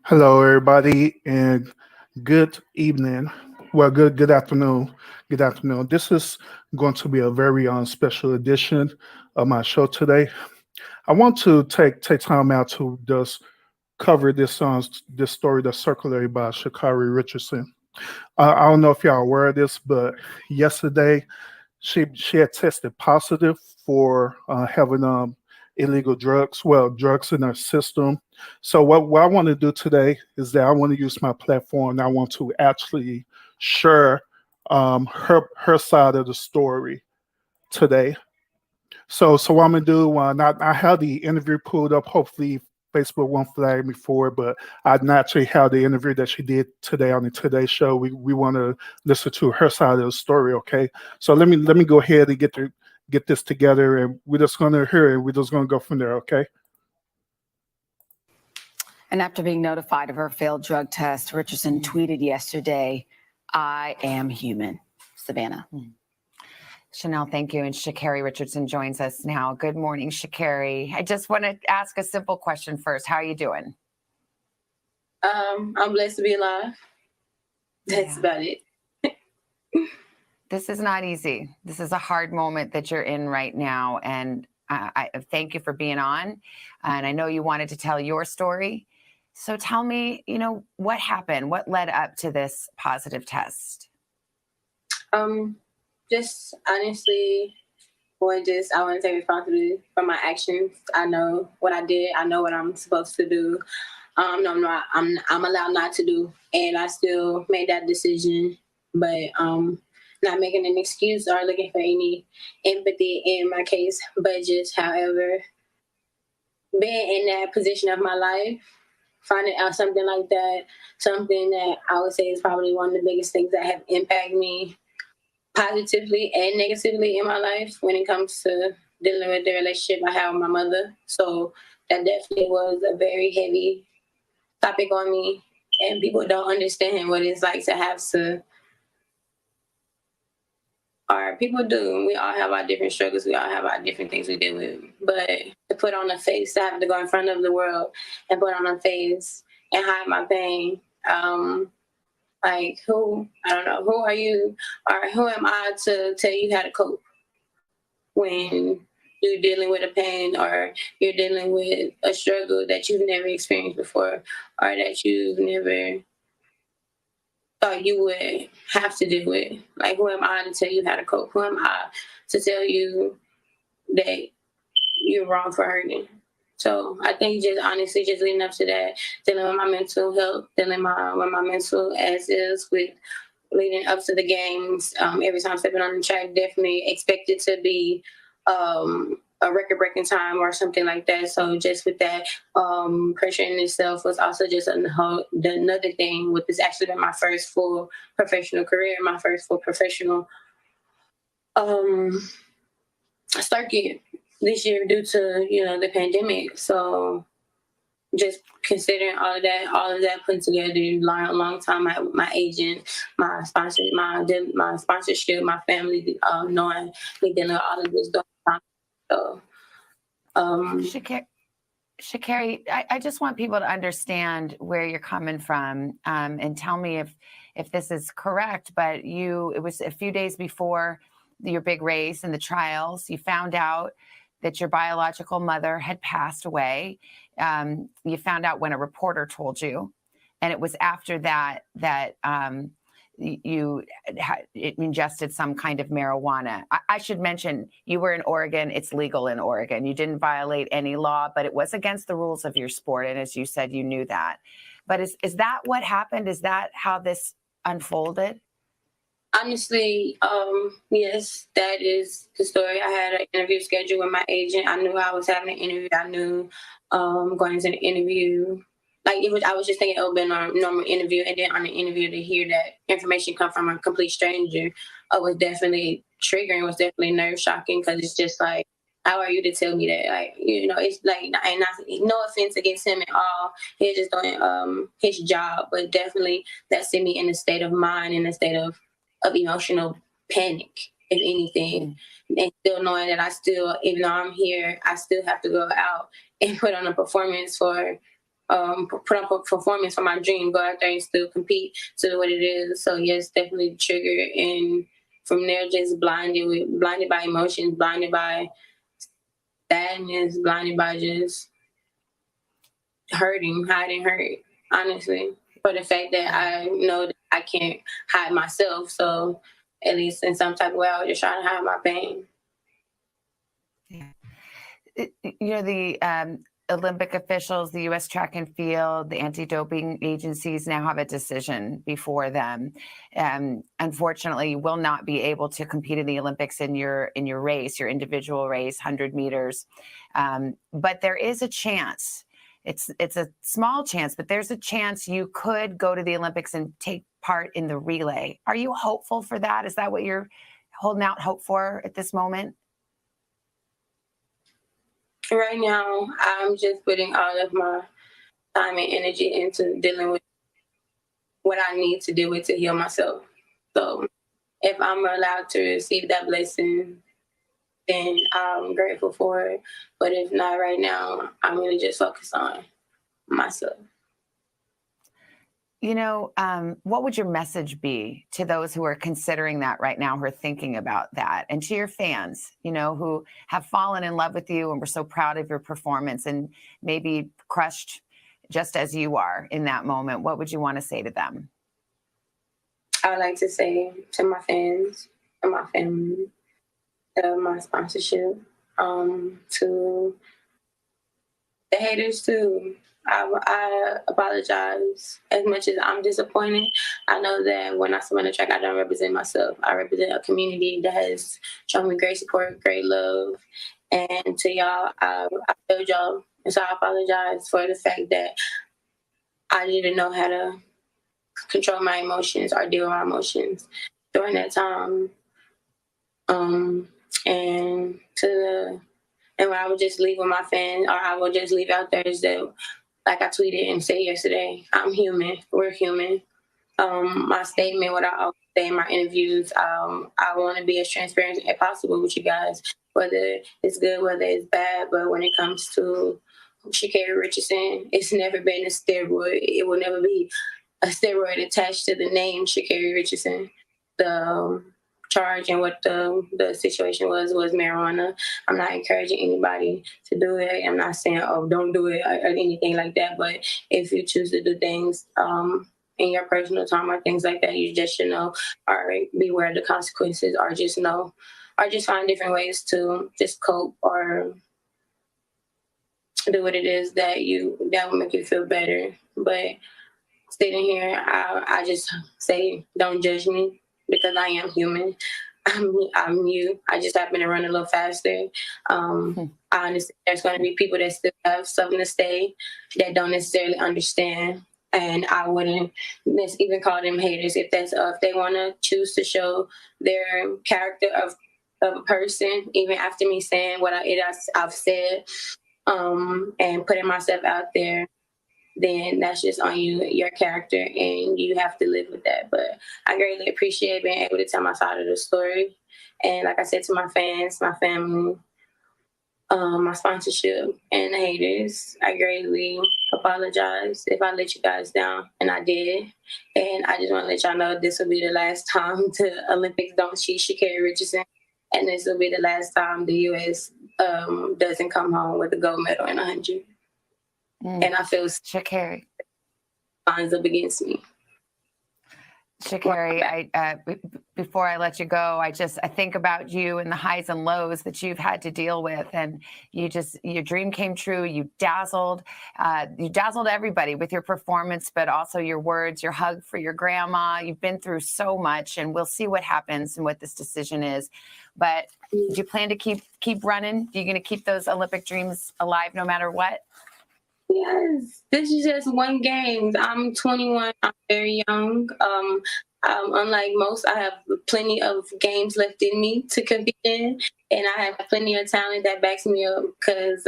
Hello, everybody, and good evening. Well, good afternoon. Good afternoon. This is going to be a very special edition of my show today. I want to take time out to just cover this story that's circulated by Sha'Carri Richardson. I don't know if y'all are aware of this, but yesterday she had tested positive for having illegal drugs, well, drugs in her system. So what I want to do today is that I want to use my platform and I want to actually share her side of the story today. So what I'm gonna do, I have the interview pulled up. Hopefully, Facebook won't flag me for it, but I naturally have the interview that she did today on the Today Show. We want to listen to her side of the story. Okay, so let me go ahead and get this together, and we're just gonna hear it. We're just gonna go from there. Okay. And after being notified of her failed drug test, Richardson tweeted yesterday, "I am human." Savannah. Chanel, thank you. And Sha'Carri Richardson joins us now. Good morning, Sha'Carri. I just want to ask a simple question first. How are you doing? I'm blessed to be alive. That's about it. This is not easy. This is a hard moment that you're in right now. And I thank you for being on. And I know you wanted to tell your story. So tell me, what happened? What led up to this positive test? Just honestly, I want to take responsibility for my actions. I know what I did. I know what I'm supposed to do. No, I'm allowed not to do, and I still made that decision. But not making an excuse or looking for any empathy in my case, but just, however, being in that position of my life, finding out something like that, something that I would say is probably one of the biggest things that have impacted me positively and negatively in my life when it comes to dealing with the relationship I have with my mother. So that definitely was a very heavy topic on me, and people don't understand what it's like to have to, or people do. We all have our different struggles. We all have our different things we deal with. But to put on a face, to have to go in front of the world and put on a face and hide my pain, like, I don't know, who are you, or who am I to tell you how to cope when you're dealing with a pain or you're dealing with a struggle that you've never experienced before or that you've never thought you would have to deal with? Like, who am I to tell you how to cope? Who am I to tell you that you're wrong for hurting? So I think just honestly, just leading up to that, dealing with my mental health, dealing with my mental as is, with leading up to the games, every time stepping on the track, definitely expected to be a record-breaking time or something like that. So just with that, pressure in itself was also just another thing. With this actually been my first full professional career, my first full professional circuit this year due to the pandemic. So just considering all of that put together, long time, my agent, my sponsor, my sponsorship, my family, knowing me dealing with all of this during time. So, Sha'Carri, I just want people to understand where you're coming from, and tell me if this is correct. But it was a few days before your big race and the trials, you found out that your biological mother had passed away. You found out when a reporter told you, and it was after that you ingested some kind of marijuana. I should mention, you were in Oregon. It's legal in Oregon. You didn't violate any law, but it was against the rules of your sport. And as you said, you knew that. But is that what happened? Is that how this unfolded? Honestly, yes, that is the story. I had an interview scheduled with my agent. I knew I was having an interview. I knew going into the interview, I was just thinking it would be a normal interview, and then on the interview to hear that information come from a complete stranger was definitely triggering. Was definitely nerve shocking, because it's just like, how are you to tell me that? Like, it's like, and no offense against him at all. He's just doing his job, but definitely that sent me in a state of mind, in a state of emotional panic, if anything. And still knowing that even though I'm here, I still have to go out and put on a performance for put up a performance for my dream, go out there and still compete to what it is. So yes, definitely the trigger, and from there just blinded by emotions, blinded by sadness, blinded by just hiding hurt, honestly. For the fact that I know that I can't hide myself. So at least in some type of way I was just trying to hide my pain. The Olympic officials, the U.S. track and field, the anti-doping agencies now have a decision before them. Unfortunately, you will not be able to compete in the Olympics in your race, your individual race, 100 meters. But there is a chance. It's a small chance, but there's a chance you could go to the Olympics and take part in the relay. Are you hopeful for that? Is that what you're holding out hope for at this moment? Right now, I'm just putting all of my time and energy into dealing with what I need to deal with to heal myself. So if I'm allowed to receive that blessing, then I'm grateful for it. But if not right now, I'm going to just focus on myself. What would your message be to those who are considering that right now, who are thinking about that, and to your fans, who have fallen in love with you and were so proud of your performance and maybe crushed just as you are in that moment? What would you want to say to them? I would like to say to my fans and my family, to my sponsorship, to the haters too. I apologize as much as I'm disappointed. I know that when I swim on the track, I don't represent myself. I represent a community that has shown me great support, great love. And to y'all, I failed y'all. And so I apologize for the fact that I didn't know how to control my emotions or deal with my emotions during that time. And when I would just leave with my fans, or I would just leave out there, is that, like I tweeted and said yesterday, I'm human. We're human. My statement, what I always say in my interviews, I want to be as transparent as possible with you guys, whether it's good, whether it's bad. But when it comes to Sha'Carri Richardson, it's never been a steroid. It will never be a steroid attached to the name Sha'Carri Richardson. The charge and what the situation was marijuana. I'm not encouraging anybody to do it. I'm not saying, oh, don't do it or anything like that. But if you choose to do things in your personal time or things like that, you just should know or beware of the consequences, or just know, or just find different ways to just cope or do what it is that will make you feel better. But sitting here, I just say, don't judge me, because I am human. I'm you. I just happen to run a little faster. I understand there's going to be people that still have something to say that don't necessarily understand. And I wouldn't even call them haters if they want to choose to show their character of a person, even after me saying what I've said, and putting myself out there, then that's just on you, your character, and you have to live with that. But I greatly appreciate being able to tell my side of the story. And like I said, to my fans, my family, my sponsorship, and the haters, I greatly apologize if I let you guys down, and I did. And I just want to let y'all know this will be the last time the Olympics don't cheat Sha'Carri Richardson, and this will be the last time the U.S. Doesn't come home with a gold medal in 100. And I feel Sha'Carri lines up against me. Sha'Carri, before I let you go, I think about you and the highs and lows that you've had to deal with, and your dream came true. You dazzled everybody with your performance, but also your words, your hug for your grandma. You've been through so much, and we'll see what happens and what this decision is. But do you plan to keep running? Are you going to keep those Olympic dreams alive no matter what? Yes, this is just one game. I'm 21. I'm very young. Unlike most, I have plenty of games left in me to compete in, and I have plenty of talent that backs me up, because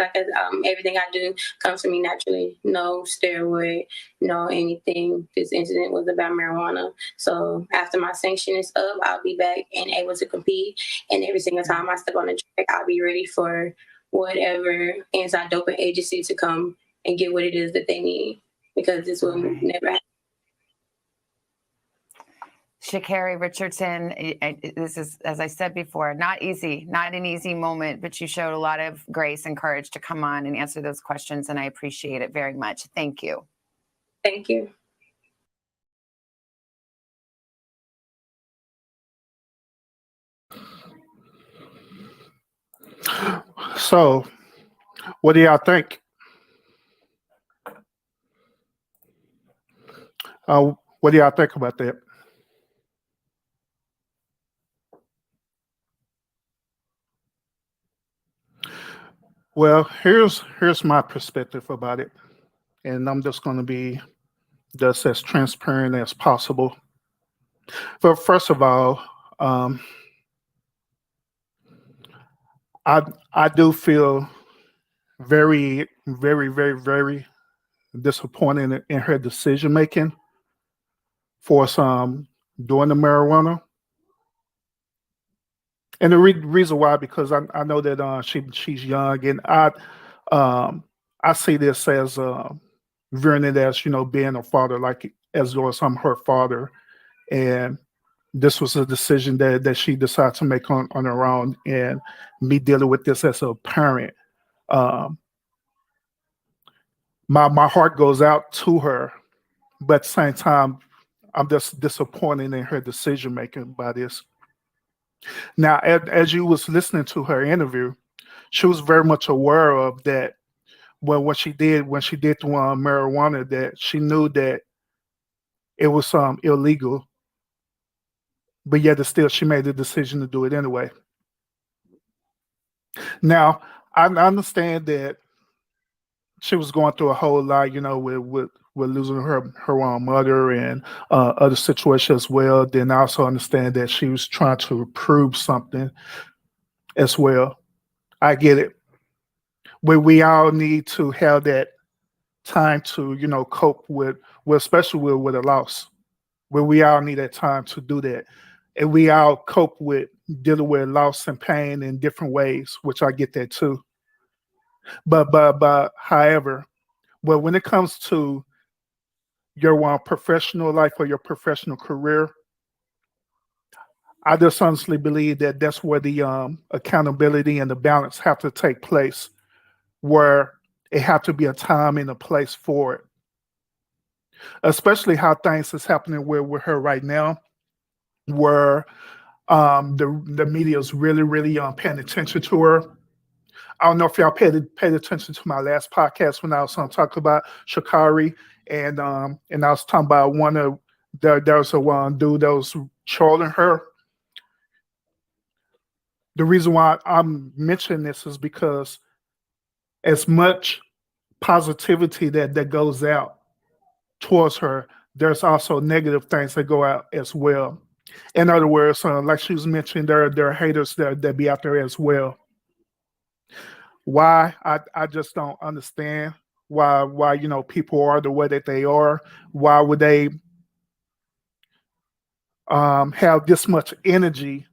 everything I do comes to me naturally. No steroid, no anything. This incident was about marijuana. So after my sanction is up, I'll be back and able to compete. And every single time I step on the track, I'll be ready for whatever anti-doping agency to come and get what it is that they need, because this will never happen. Sha'Carri Richardson, this is, as I said before, not easy, not an easy moment, but you showed a lot of grace and courage to come on and answer those questions, and I appreciate it very much. Thank you. Thank you. So, what do y'all think? What do y'all think about that? Well, here's my perspective about it, and I'm just going to be just as transparent as possible. But first of all, um, I do feel very, very, very, very disappointed in her decision making for some doing the marijuana. And the reason why, because I know that she's young, and um, I see this as viewing it as, being a father, like as though as I'm her father, and this was a decision that she decided to make on her own, and me dealing with this as a parent. Um, my heart goes out to her, but at the same time, I'm just disappointed in her decision making by this. Now, as you was listening to her interview, she was very much aware of that. Well, when she did the marijuana, that she knew that it was illegal, but yet still she made the decision to do it anyway. Now, I understand that she was going through a whole lot, with losing her own mother and other situations as well. Then I also understand that she was trying to prove something as well. I get it. We all need to have that time to, cope with especially with a loss. Where we all need that time to do that. And we all cope with dealing with loss and pain in different ways, which I get that too. But however, well, when it comes to your professional life or your professional career, I just honestly believe that that's where the accountability and the balance have to take place, where it have to be a time and a place for it. Especially how things is happening with her right now, where the media is really, really paying attention to her. I don't know if y'all paid attention to my last podcast when I was talking about Sha'Carri, and I was talking about there was a one dude that was trolling her. The reason why I'm mentioning this is because as much positivity that goes out towards her, there's also negative things that go out as well. In other words, like she was mentioning, there are haters that be out there as well. Why? I just don't understand why people are the way that they are. Why would they have this much energy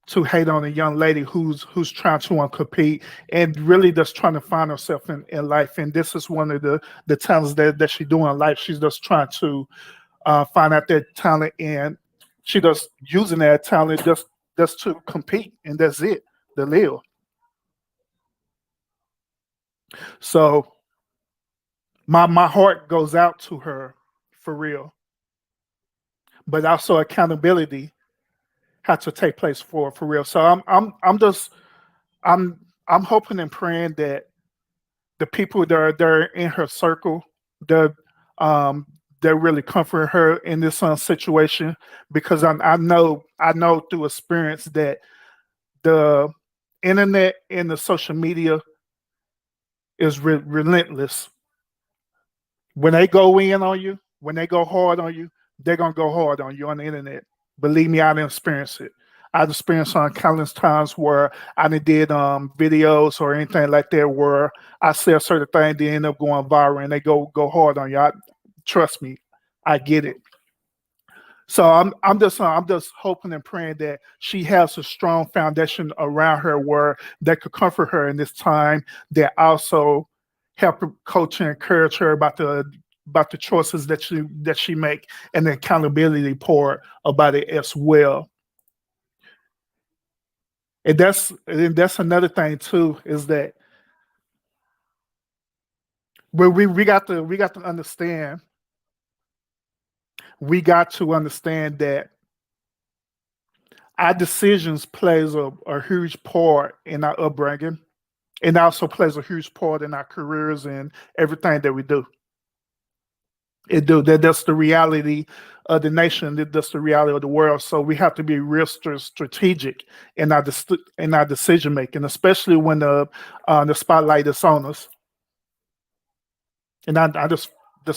to hate on a young lady who's trying to compete and really just trying to find herself in life? And this is one of the talents that she do in life. She's just trying to find out that talent, and she just using that talent just to compete, and that's it, to live. So my heart goes out to her for real, but also accountability had to take place for real. So I'm I'm hoping and praying that the people that are in her circle, that um that really comfort her in this situation, because I know through experience that the internet and the social media is relentless. When they go in on you, when they go hard on you, they're gonna go hard on you on the internet. Believe me, I didn't experience it. I've experienced on countless times where I did videos or anything like that where I say a certain thing, they end up going viral and they go hard on you. Trust me, I get it. So I'm just hoping and praying that she has a strong foundation around her where that could comfort her in this time. That also help coach and encourage her about the choices that she make, and the accountability part about it as well. And that's another thing too, is that we got to understand, that our decisions plays a huge part in our upbringing, and also plays a huge part in our careers and everything that we do. That's the reality of the nation. That's the reality of the world. So we have to be real strategic in our decision making, especially when the spotlight is on us. And I just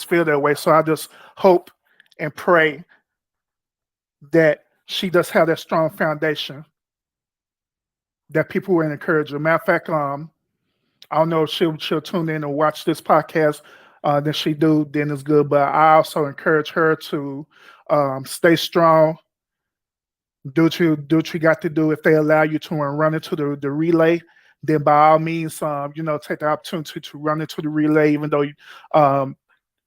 feel that way. So I just hope and pray that she does have that strong foundation, that people will encourage her. Matter of fact, I don't know if she'll tune in and watch this podcast. Then she do, then it's good. But I also encourage her to stay strong. Do what you got to do. If they allow you to run into the relay, then by all means, take the opportunity to run into the relay, even though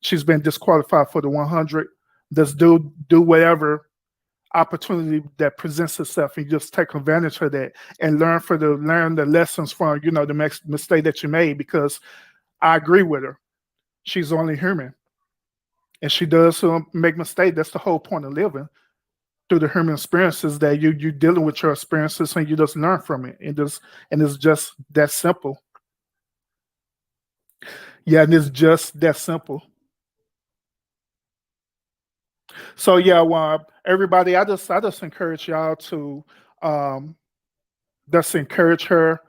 she's been disqualified for the 100. Just do whatever opportunity that presents itself, and just take advantage of that, and learn the lessons from the next mistake that you made. Because I agree with her. She's only human, and she does make mistakes. That's the whole point of living, through the human experiences, that you dealing with your experiences, and you just learn from it. And it's just that simple. Yeah, and it's just that simple. So yeah, well, everybody, I just encourage y'all to um, just encourage her.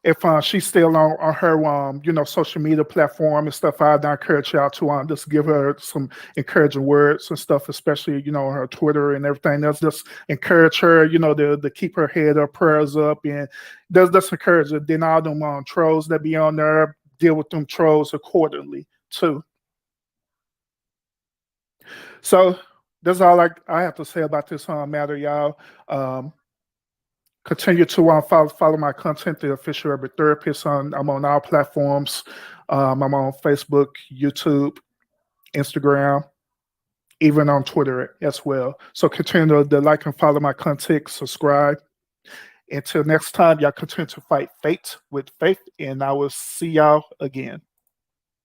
If she's still on her social media platform and stuff, I'd encourage y'all to just give her some encouraging words and stuff, especially on her Twitter and everything else. Just encourage her, to keep her head up, prayers up, and just encourage her. Then all them trolls that be on there, deal with them trolls accordingly too. So that's all I have to say about this matter, y'all. Um, Continue to follow my content, the official urban therapist. I'm on all platforms. I'm on Facebook, YouTube, Instagram, even on Twitter as well. So continue to like and follow my content, subscribe. Until next time, y'all continue to fight fate with faith, and I will see y'all again.